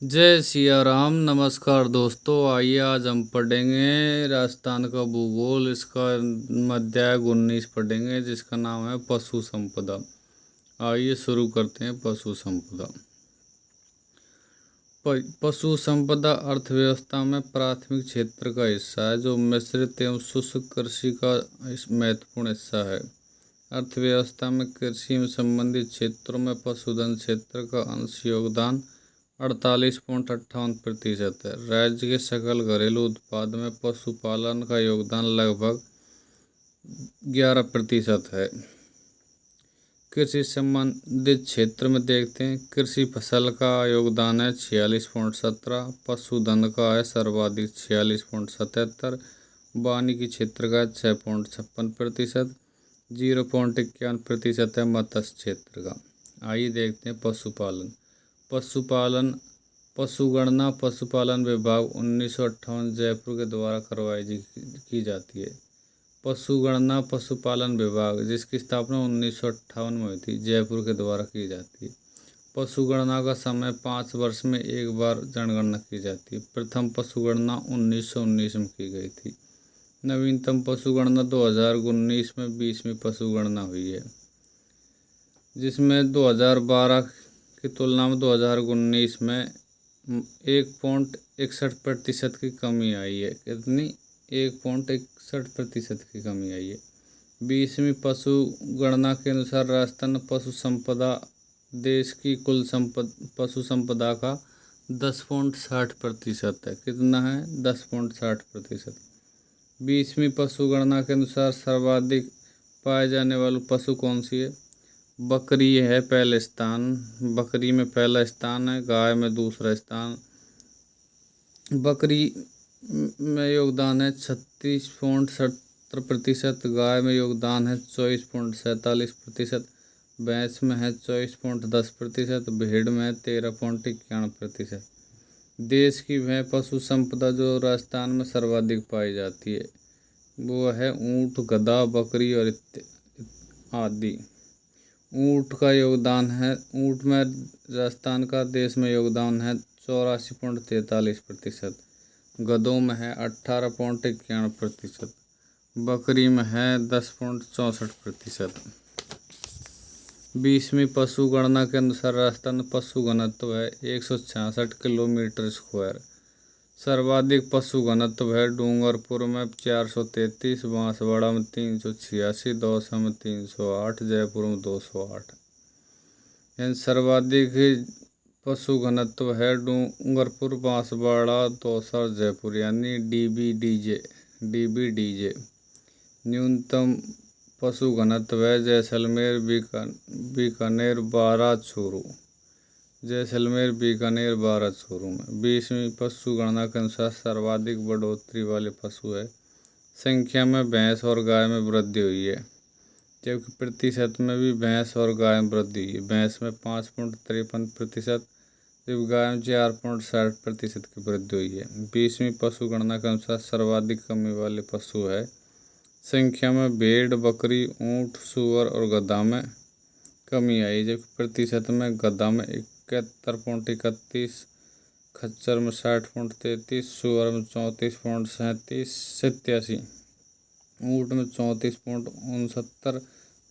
जय सिया राम। नमस्कार दोस्तों, आइए आज हम पढ़ेंगे राजस्थान का भूगोल। इसका अध्याय 19 पढ़ेंगे जिसका नाम है पशु संपदा। आइए शुरू करते हैं। पशु संपदा। पशु संपदा अर्थव्यवस्था में प्राथमिक क्षेत्र का हिस्सा है जो मिश्रित एवं शुष्क कृषि का महत्वपूर्ण हिस्सा है। अर्थव्यवस्था में कृषि में संबंधित क्षेत्रों में पशुधन क्षेत्र का अंश योगदान 48.58% है। राज्य के सकल घरेलू उत्पाद में पशुपालन का योगदान लगभग 11% है। कृषि संबंधित क्षेत्र में देखते हैं, कृषि फसल का योगदान है 46.17, पशुधन का है सर्वाधिक 46.77, वानिकी क्षेत्र का 6.56%, 0.51% है मत्स्य क्षेत्र का। आइए देखते हैं पशुपालन। पशुपालन पशुगणना पशुपालन विभाग 1958 जयपुर के द्वारा करवाई की जाती है। पशुगणना पशुपालन विभाग जिसकी स्थापना 1958 में हुई थी, जयपुर के द्वारा की जाती है। पशुगणना का समय 5 वर्ष में एक बार जनगणना की जाती है। प्रथम पशुगणना 1919 में की गई थी। नवीनतम पशुगणना 2019 में 20वीं पशुगणना हुई है, जिसमें 2012 की तुलना में 2019 में 1.61% की कमी आई है। कितनी? 1.61% की कमी आई है। 20वीं पशु गणना के अनुसार राजस्थान पशु संपदा देश की कुल पशु संपदा का 10.60% है। कितना है? 10.60%। 20वीं पशु गणना के अनुसार सर्वाधिक पाए जाने वाले पशु कौन सी है? बकरी है पहले स्थान, बकरी में पहला स्थान है। गाय में दूसरा स्थान। बकरी में योगदान है 36.70%, गाय में योगदान है 24.47%, भैंस में है 24.10%, भेड़ में है 13.91%। देश की वह पशु संपदा जो राजस्थान में सर्वाधिक पाई जाती है वो है ऊँट, गधा, बकरी और आदि। ऊँट का योगदान है, ऊँट में राजस्थान का देश में योगदान है 84.43%, गधों में है 18.91%, बकरी में है 10.64%। 20वीं पशु गणना के अनुसार राजस्थान पशु घनत्व है 166 किलोमीटर स्क्वायर। सर्वाधिक पशु घनत्व है डूंगरपुर में 433, बांसवाड़ा में 386, दौसा में 308, जयपुर में 208। सर्वाधिक पशु घनत्व है डूंगरपुर, बांसवाड़ा, दौसा और जयपुर, यानी डीबीडीजे। न्यूनतम पशु घनत्व है जैसलमेर, बीकानेर, बारा चूरू। जैसलमेर, बीकानेर, बारा चूरू में। 20वीं पशु गणना के अनुसार सर्वाधिक बढ़ोतरी वाले पशु है। संख्या में भैंस और गाय में वृद्धि हुई है, जबकि प्रतिशत में भी भैंस और गाय में वृद्धि हुई है। भैंस में 5.53%, जबकि गाय में 4.60% की वृद्धि हुई है। 20वीं पशु गणना के अनुसार सर्वाधिक कमी वाले पशु है। संख्या में भेड़, बकरी, ऊँट, सूअर और गधा में कमी आई, जबकि प्रतिशत में गधा में 71.31, खच्चर में 60.33, सूअर में 34.87, ऊँट में 34.69,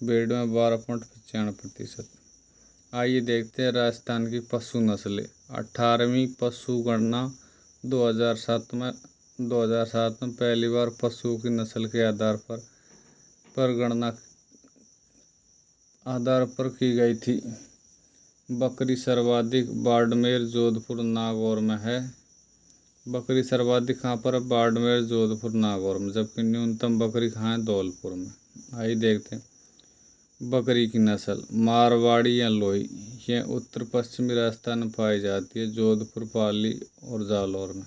भेड़ में 12.95%। आइए देखते हैं राजस्थान की पशु नस्लें। 18वीं पशु गणना 2007 में पहली बार पशुओं की नस्ल के आधार पर की गई थी। बकरी सर्वाधिक बाड़मेर, जोधपुर, नागौर में है। बकरी सर्वाधिक कहाँ पर है? बाड़मेर, जोधपुर, नागौर में, जबकि न्यूनतम बकरी कहाँ है? धौलपुर में। आइए देखते हैं बकरी की नस्ल। मारवाड़ी या लोही, यह उत्तर पश्चिमी राजस्थान में पाई जाती है, जोधपुर, पाली और जालौर में।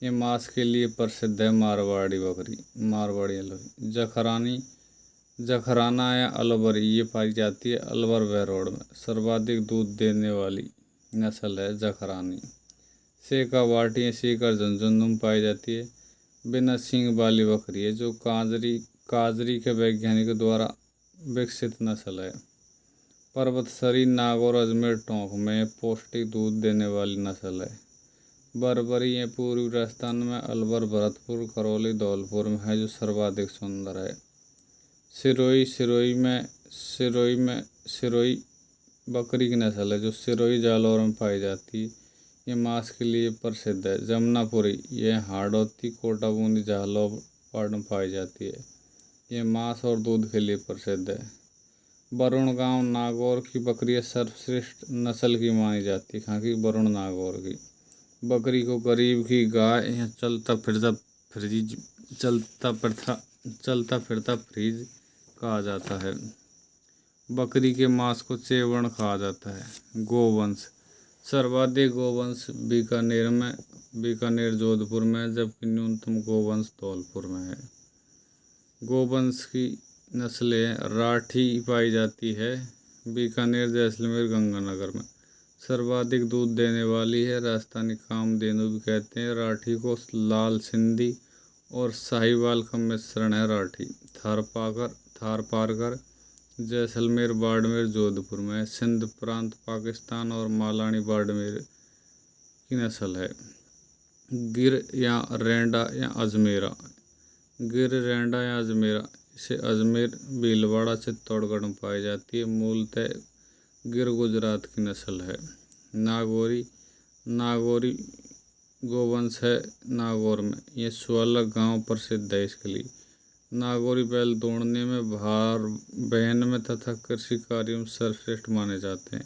ये मांस के लिए प्रसिद्ध है। मारवाड़ी बकरी, मारवाड़ी या लोही। जखराना या अलवरी, ये पाई जाती है अलवर व रोड में। सर्वाधिक दूध देने वाली नस्ल है जखरानी। शेखावाटी या सीकर झुंझुनू में पाई जाती है। बिना सींग वाली बकरी है जो काजरी के वैज्ञानिकों द्वारा विकसित नस्ल है। पर्वतसरी नाग और अजमेर टोंक में पौष्टिक दूध देने वाली नस्ल है। बर्बरी ये पूर्वी राजस्थान में अलवर, भरतपुर, करौली, धौलपुर में है जो सर्वाधिक सुंदर है। सिरोही बकरी की नस्ल है जो सिरोही जालौर में पाई जाती है। ये मांस के लिए प्रसिद्ध है। जमुनापुरी ये हाड़ौती, कोटा, बूंदी, झालावाड़ में पाई जाती है। ये मांस और दूध के लिए प्रसिद्ध है। वरुण गांव नागौर की बकरी सर्वश्रेष्ठ नस्ल की मानी जाती है। कहाँ की? वरुण नागौर की। बकरी को गरीब की गाय या चलता फिरता फ्रीज कहा जाता है। बकरी के मांस को चेवण कहा जाता है। गोवंश सर्वाधिक गोवंश बीकानेर जोधपुर में, जबकि न्यूनतम गोवंश धौलपुर में है। गोवंश की नस्लें राठी पाई जाती है। बीकानेर, जैसलमेर, गंगानगर में सर्वाधिक दूध देने वाली है। राजस्थानी कामधेनु भी कहते हैं। राठी को लाल सिंधी और साहिवाल का मिश्रण है। राठी थारपारकर जैसलमेर, बाड़मेर, जोधपुर में, सिंध प्रांत, पाकिस्तान और मालानी बाड़मेर की नस्ल है। गिर या रेंडा या अजमेरा इसे अजमेर, भीलवाड़ा, चित्तौड़गढ़ में पाई जाती है। मूलतः गिर गुजरात की नस्ल है। नागौरी गोवंश है नागौर में। ये 16 गांव प्रसिद्ध है इसके लिए। नागौरी बैल दौड़ने में, भार वहन में तथा कृषि कार्यों में सर्वश्रेष्ठ माने जाते हैं।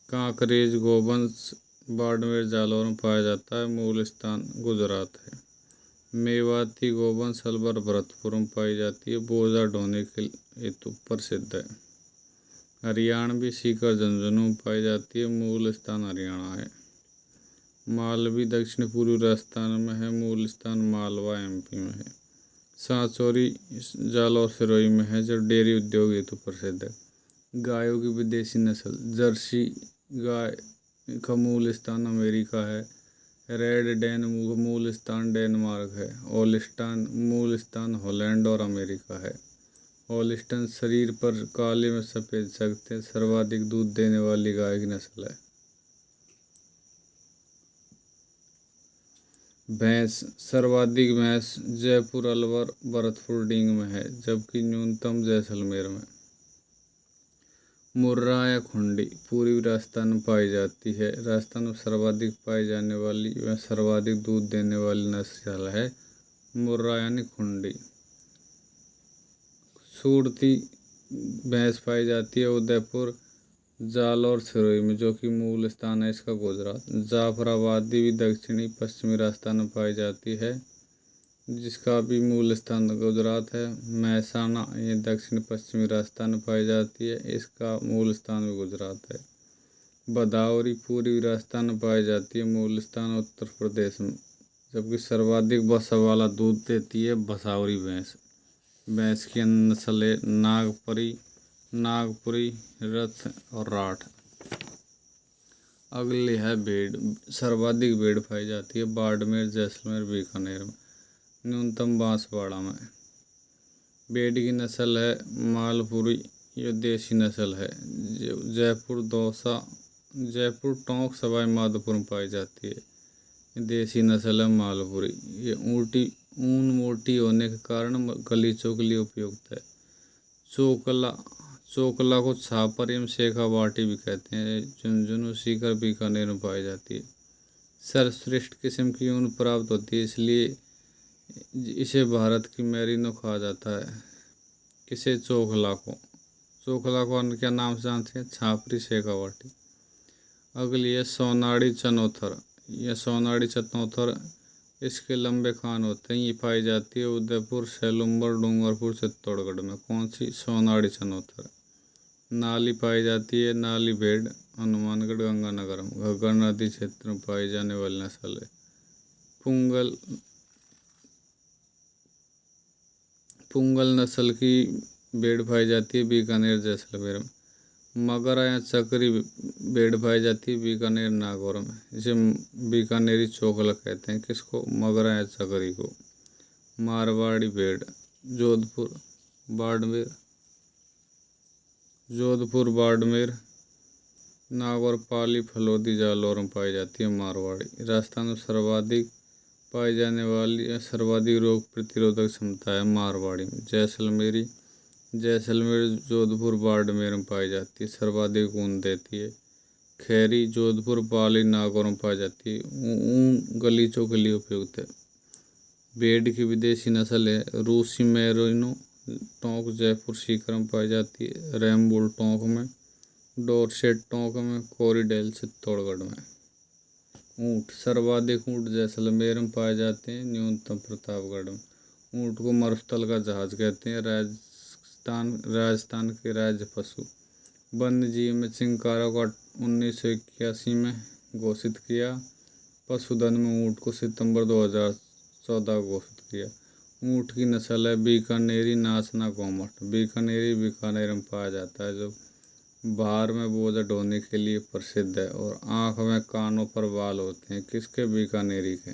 कांकरेज गोवंश बाड़मेर, जालौर में पाया जाता है। मूल स्थान गुजरात है। मेवाती गोवंश अलवर, भरतपुर में पाई जाती है। बोझा ढोने के हेतु प्रसिद्ध है। हरियाणवी सीकर झुंझुनू में पाई जाती है। मूल स्थान हरियाणा है। मालवी दक्षिण पूर्वी राजस्थान में है। मूल स्थान मालवा एमपी में है। सांचौरी जालौर, सिरोही में है जो डेयरी उद्योग हेतु प्रसिद्ध है। गायों की विदेशी नस्ल जर्सी गाय का मूल स्थान अमेरिका है। रेड डेन मूल स्थान डेनमार्क है। होलिस्टाइन मूल स्थान हॉलैंड और अमेरिका है। होलिस्टाइन शरीर पर काले में सफ़ेद सकते सर्वाधिक दूध देने वाली गाय की नस्ल है। भैंस सर्वाधिक भैंस जयपुर, अलवर, भरतपुर, डींग में है, जबकि न्यूनतम जैसलमेर में। मुर्रा या खुंडी पूर्वी राजस्थान में पाई जाती है। राजस्थान में सर्वाधिक पाई जाने वाली व सर्वाधिक दूध देने वाली नस्ल है मुर्रा यानी खुंडी। सूरती भैंस पाई जाती है उदयपुर, जालौर, सिरोही में, जो कि मूल स्थान है इसका गुजरात। जाफराबादी भी दक्षिणी पश्चिमी राजस्थान में पाई जाती है, जिसका भी मूल स्थान गुजरात है। महसाना ये दक्षिण पश्चिमी राजस्थान में पाई जाती है, इसका मूल स्थान भी गुजरात है। भदावरी पूर्वी राजस्थान में पाई जाती है, मूल स्थान उत्तर प्रदेश में, जबकि सर्वाधिक वसा वाला दूध देती है भसावरी भैंस। भैंस की नस्लें नागपुरी, रथ और राठ। अगली है भेड़। सर्वाधिक भेड़ पाई जाती है बाड़मेर, जैसलमेर, बीकानेर में, न्यूनतम बांसवाड़ा में। भेड़ की नस्ल है मालपुरी, ये देसी नस्ल है। जयपुर टोंक, सवाई माधोपुर में पाई जाती है। देसी नस्ल है मालपुरी। ये ऊन मोटी होने के कारण गलीचों के लिए उपयुक्त है। चोकला को छापर एवं शेखावाटी भी कहते हैं। झुंझुनू, सीकर, बीकानेर में पाई जाती है। सर्वश्रेष्ठ किस्म की ऊन प्राप्त होती है, इसलिए इसे भारत की मेरिनो कहा जाता है। किसे? चोकला को अन्य क्या नाम से जानते हैं? छापरी, शेखावाटी। अगली है सोनाड़ी चनौथर। यह सोनाड़ी चनौथर, इसके लंबे कान होते हैं। ये पाई जाती है उदयपुर, सेलुम्बर, डूंगरपुर, चित्तौड़गढ़ में। कौन सी? सोनाड़ी चनौथर। नाली पाई जाती है। नाली भेड़ हनुमानगढ़, गंगानगर में, घग्गर नदी क्षेत्र में पाई जाने वाली नस्ल है। पुंगल नस्ल की भेड़ पाई जाती है बीकानेर, जैसलमेर में। मगरा या चकरी भेड़ पाई जाती है बीकानेर, नागौर में। इसे बीकानेरी चोकला कहते हैं। किसको? मगरा या चकरी को। मारवाड़ी भेड़ जोधपुर, बाड़मेर, जोधपुर, बाड़मेर, नागौर, पाली, फलोदी, जालौर में पाई जाती है। मारवाड़ी। राजस्थान में सर्वाधिक पाई जाने वाली सर्वाधिक रोग प्रतिरोधक क्षमता है मारवाड़ी में। जैसलमेरी, जैसलमेर, जोधपुर, बाड़मेर में पाई जाती है, सर्वाधिक ऊन देती है। खैरी, जोधपुर, पाली, नागौर में पाई जाती है। ऊन गलीचों के लिए उपयुक्त है। भेड़ की विदेशी नस्ल है रूसी मैरिनो टोंक, जयपुर, सीकर में पाई जाती है। रैमबुल टोंक में, डोरसेट टोंक में, कोरिडेल, चित्तौड़गढ़ में। ऊँट, सर्वाधिक ऊँट जैसलमेर में पाए जाते हैं, न्यूनतम प्रतापगढ़ में। ऊँट को मरुस्थल का जहाज कहते हैं। राजस्थान के राज्य पशु। वन्य जीव में चिंकारा को 1981 में घोषित किया। पशुधन में ऊँट को सितंबर 2014 घोषित किया। ऊँट की नस्ल है बीकानेरी, नाचना, गोमट। बीकानेरी बीकानेर में पाया जाता है, जो बाहर में बोझ ढोने के लिए प्रसिद्ध है और आँख में कानों पर बाल होते हैं। किसके? बीकानेरी के।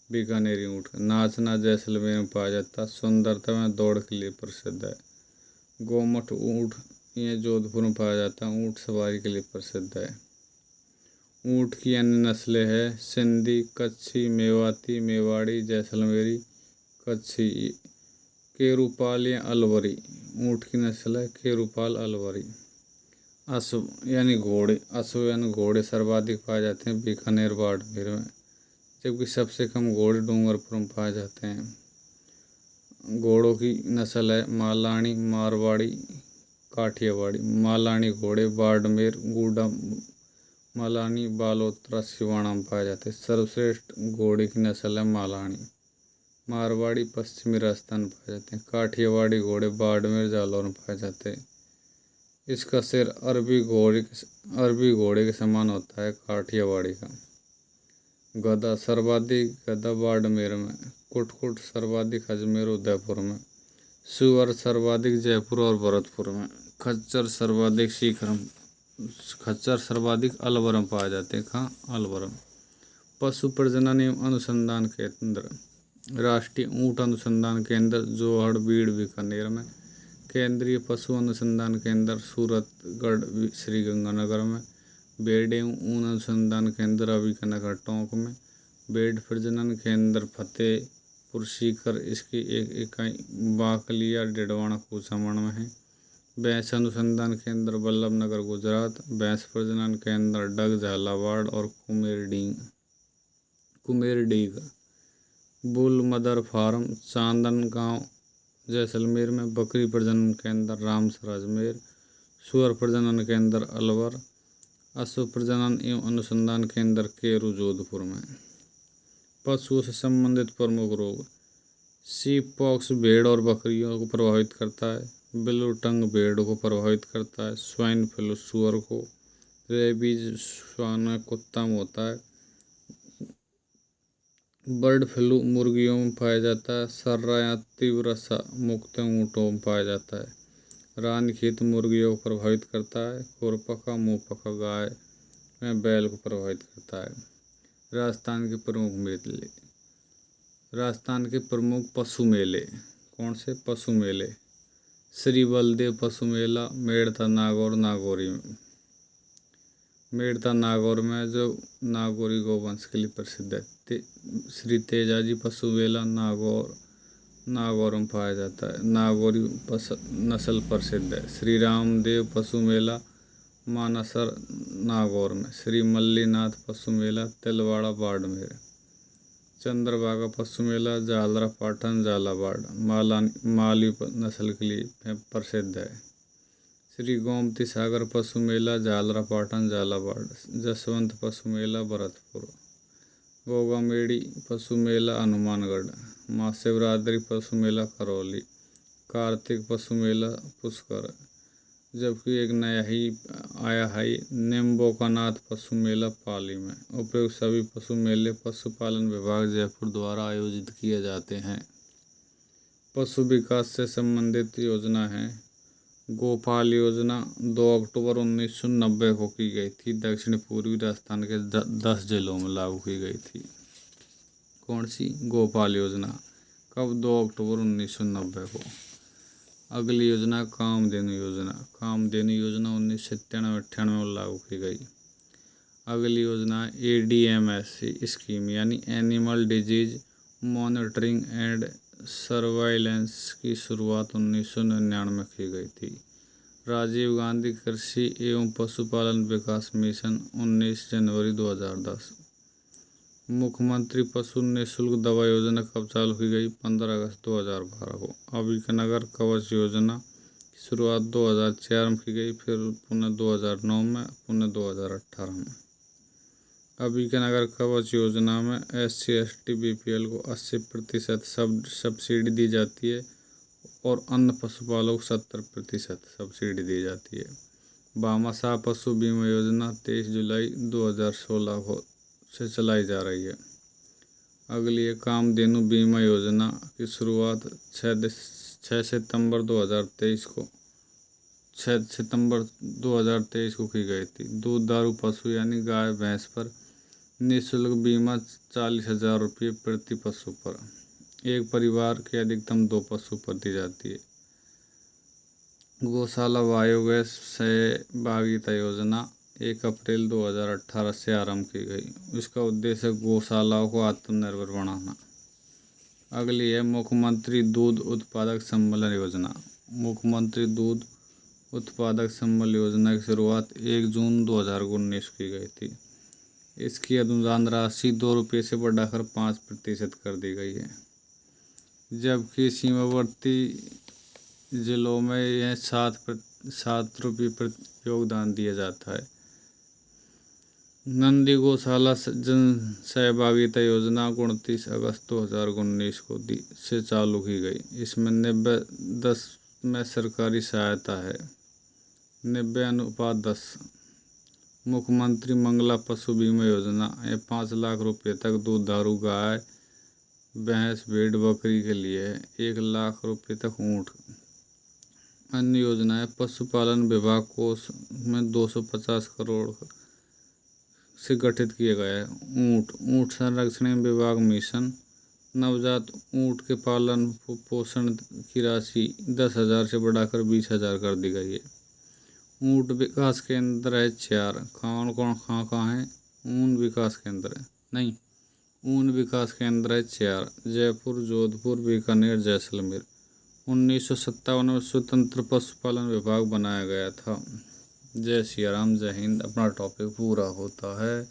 बीकानेरी ऊँट। नाचना जैसलमेर में पाया जाता है, सुंदरता में दौड़ के लिए प्रसिद्ध है। गोमट ऊँट ये जोधपुर में पाया जाता है, ऊँट सवारी के लिए प्रसिद्ध है। ऊँट की अन्य नस्लें हैं सिंधी, कच्छी, मेवाती, मेवाड़ी, जैसलमेरी, कच्छी। केरूपाल या अलवरी ऊँट की नस्ल है, केरूपाल, अलवरी। अश्व यानी घोड़े, अश्व यानी घोड़े सर्वाधिक पाए जाते हैं बीकानेर, बाड़मेर में, जबकि सबसे कम घोड़े डूंगरपुर में पाए जाते हैं। घोड़ों की नस्ल है मालानी, मारवाड़ी, काठियावाड़ी। मालानी घोड़े बाड़मेर, गूडा, मालानी, बालोतरा, सिवाड़ा में पाए जाते हैं। सर्वश्रेष्ठ घोड़े की नस्ल है मालानी। मारवाड़ी पश्चिमी राजस्थान में पाए जाते हैं। काठियावाड़ी घोड़े बाड़मेर, जालौर में पाए जाते हैं। इसका सिर अरबी घोड़े के समान होता है। काठियावाड़ी का गधा, सर्वाधिक गधा बाड़मेर में। कुटकुट सर्वाधिक अजमेर, उदयपुर में। सुअर सर्वाधिक जयपुर और भरतपुर में। खच्चर सर्वाधिक अलवर में पाए जाते हैं। कहाँ? अलवर में। पशु प्रजनन एवं अनुसंधान केंद्र। राष्ट्रीय ऊँट अनुसंधान केंद्र जोहड़, बीकानेर में। केंद्रीय पशु अनुसंधान केंद्र सूरतगढ़, श्रीगंगानगर में। भेड़ एवं ऊन अनुसंधान केंद्र अभिकनगर, टोंक में। भेड़ प्रजनन केंद्र फतेहपुर सीकर, इसकी एक इकाई बाकलिया, डिडवाना, कुचामण में है। भैंस अनुसंधान केंद्र बल्लभनगर, गुजरात। भैंस प्रजनन केंद्र डग, झालावाड़ और कुमेरडीग। Bull mother farm Chandangaon, Jaisalmer में। बकरी प्रजनन केंद्र रामसर, अजमेर। सुअर प्रजनन केंद्र अलवर। अश्व प्रजनन एवं अनुसंधान केंद्र केरू, जोधपुर में। पशुओं से संबंधित प्रमुख रोग। सीप पॉक्स भेड़ और बकरियों को प्रभावित करता है। ब्लू टंग भेड़ को प्रभावित करता है। स्वाइन फ्लू सुअर को। रेबीज श्वान कुत्ता में होता है। बर्ड फ्लू मुर्गियों में पाया जाता है। सर्रा या तीव्र सा मुक्त ऊँटों में पाया जाता है। रानीखेत मुर्गियों को प्रभावित करता है। खुरपका मुँहपका गाय में बैल को प्रभावित करता है। राजस्थान के प्रमुख मेले। राजस्थान के प्रमुख पशु मेले कौन से? पशु मेले। श्री बलदेव पशु मेला मेड़ता, नागौर, नागौरी में। मेड़ता नागौर में, जो नागौरी गौवंश के लिए प्रसिद्ध है। श्री तेजाजी पशु मेला नागौर में पाया जाता है। नागौरी नस्ल प्रसिद्ध है। श्री रामदेव पशु मेला मानसर, नागौर में। श्री मल्लीनाथ पशु मेला तिलवाड़ा, बाड़मेर। चंद्रभागा पशु मेला जालरा, पाटन, झालावाड़, मालवी नस्ल के लिए प्रसिद्ध है। श्री गोमती सागर पशु मेला जालरा, पाटन, झालावाड़। जसवंत पशु मेला भरतपुर। गोगामेड़ी पशु मेला हनुमानगढ़। महाशिवरात्रि पशु मेला करौली। कार्तिक पशु मेला पुष्कर। जबकि एक नया ही आया है निम्बोकानाथ पशु मेला पाली में। उपयुक्त सभी पशु मेले पशुपालन विभाग जयपुर द्वारा आयोजित किए जाते हैं। पशु विकास से संबंधित योजना है गोपाल योजना, 2 अक्टूबर 1990 को की गई थी। दक्षिण पूर्वी राजस्थान के 10 जिलों में लागू की गई थी। कौन सी? गोपाल योजना। कब? 2 अक्टूबर 1990 को। अगली योजना कामधेनु योजना। कामधेनु योजना 1997-98 में लागू की गई। अगली योजना ADMS स्कीम यानी animal disease monitoring and surveillance की शुरुआत 1999 में की गई थी। राजीव गांधी कृषि एवं पशुपालन विकास मिशन 19 जनवरी 2010। मुख्यमंत्री पशु निःशुल्क दवा योजना कब चालू की गई? 15 अगस्त 2012 को। अभीनगर कवच योजना की शुरुआत 2004 में की गई, फिर पुनः 2009 में, पुनः 2018 में। अभीनगर कवच योजना में SC ST BPL को 80% सब्सिडी दी जाती है और अन्य पशुपालकों को 70% सब्सिडी दी जाती है। भामाशाह पशु बीमा योजना 23 जुलाई 2016 को से चलाई जा रही है। अगली है कामधेनु बीमा योजना की शुरुआत 6 सितंबर 2023 को 6 सितंबर 2023 को की गई थी। दूधारू पशु यानी गाय भैंस पर निःशुल्क बीमा 40,000 रुपये प्रति पशु पर। एक परिवार के अधिकतम 2 पशु पर दी जाती है। गौशाला बायोगैस सहभागिता योजना 1 अप्रैल 2018 से आरंभ की गई। इसका उद्देश्य गौशालाओं को आत्मनिर्भर बनाना। अगली है मुख्यमंत्री दूध उत्पादक सम्मेलन योजना। मुख्यमंत्री दूध उत्पादक सम्मेलन योजना की शुरुआत 1 जून 2019 की गई थी। इसकी अनुदान राशि 2 रुपये से बढ़ाकर 5% कर दी गई है, जबकि सीमावर्ती जिलों में यह 7 रुपये प्रति योगदान दिया जाता है। नंदी गौशाला जन सहभागिता योजना 29 अगस्त 2019 को से चालू की गई। इसमें 90-10 में सरकारी सहायता है, 90:10। मुख्यमंत्री मंगला पशु बीमा योजना 5 लाख रुपये तक दूधारू गाय भैंस भेड़ बकरी के लिए है, 1 लाख रुपये तक ऊँट। अन्य योजनाएं पशुपालन विभाग कोष में 250 करोड़ से गठित किया गया है। ऊँट संरक्षण विभाग मिशन। नवजात ऊँट के पालन पोषण की राशि 10,000 से बढ़ाकर 20,000 कर दी गई है। ऊँट विकास केंद्र है 4। कहाँ है? ऊन विकास केंद्र है नहीं, ऊन विकास केंद्र है 4। जयपुर, जोधपुर, बीकानेर, जैसलमेर। 1957 में स्वतंत्र पशुपालन विभाग बनाया गया था। जय सिया राम, जय हिंद। अपना टॉपिक पूरा होता है।